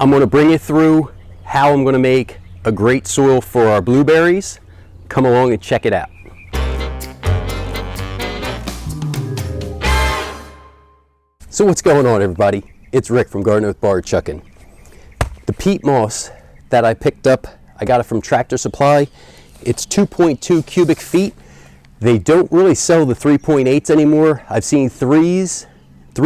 I'm going to bring you through how I'm going to make a great soil for our blueberries. Come along and check it out. So what's going on, everybody? It's Rick from Garden with Bar Chuckin'. The peat moss that I picked up, I got it from Tractor Supply. It's 2.2 cubic feet. They don't really sell the 3.8s anymore. I've seen 3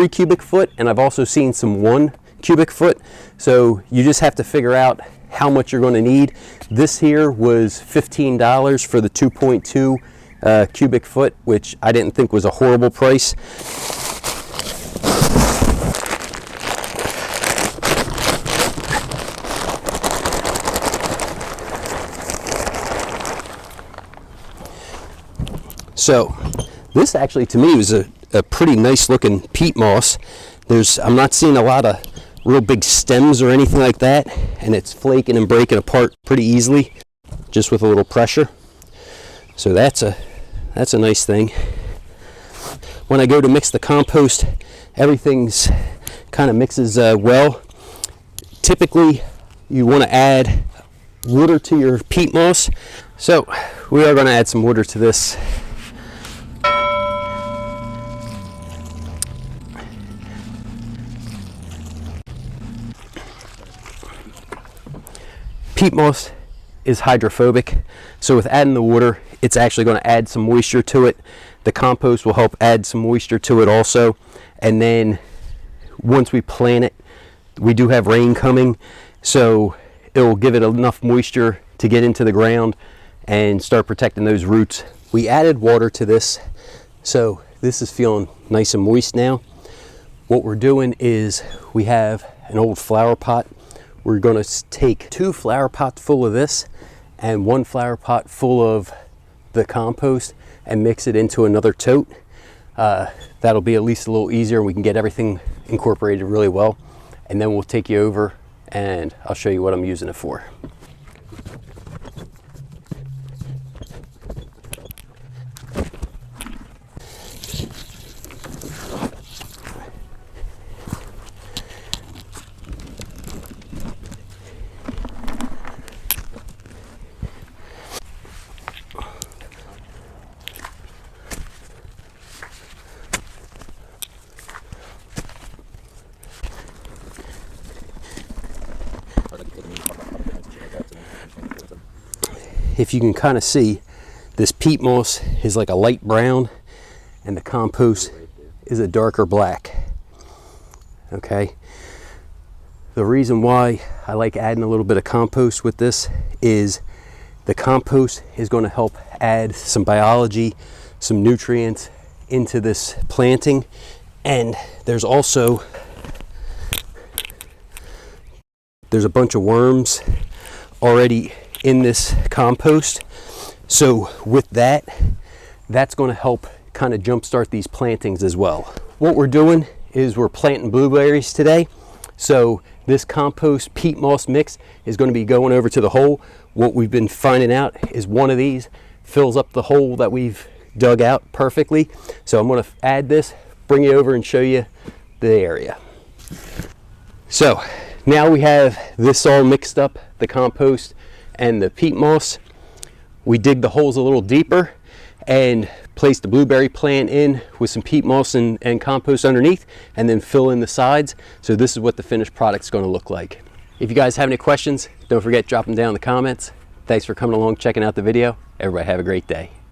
cubic foot, and I've also seen some 1 cubic foot. So you just have to figure out how much you're going to need. This here was $15 for the 2.2 cubic foot, which I didn't think was a horrible price. So this actually to me was a pretty nice looking peat moss. I'm not seeing a lot of real big stems or anything like that, and it's flaking and breaking apart pretty easily just with a little pressure. So that's a nice thing. When I go to mix the compost, everything's kind of mixes well. Typically you want to add water to your peat moss, so we are going to add some water to this. Peat moss is hydrophobic, so with adding the water, it's actually going to add some moisture to it. The compost will help add some moisture to it also. And then once we plant it, we do have rain coming, so it will give it enough moisture to get into the ground and start protecting those roots. We added water to this, so this is feeling nice and moist now. What we're doing is we have an old flower pot. We're going to take 2 flower pots full of this and 1 flower pot full of the compost and mix it into another tote. That'll be at least a little easier, and we can get everything incorporated really well. And then we'll take you over and I'll show you what I'm using it for. If you can kind of see, this peat moss is like a light brown and the compost is a darker black. Okay, the reason why I like adding a little bit of compost with this is the compost is going to help add some biology, some nutrients into this planting. And there's a bunch of worms already in this compost, so with that's going to help kind of jumpstart these plantings as well. What we're doing is we're planting blueberries today, so this compost peat moss mix is going to be going over to the hole. What we've been finding out is one of these fills up the hole that we've dug out perfectly. So I'm going to add this, bring you over and show you the area. So now we have this all mixed up, the compost and the peat moss. We dig the holes a little deeper and place the blueberry plant in with some peat moss and compost underneath, and then fill in the sides. So this is what the finished product is going to look like. If you guys have any questions, don't forget to drop them down in the comments. Thanks for coming along, checking out the video. Everybody have a great day.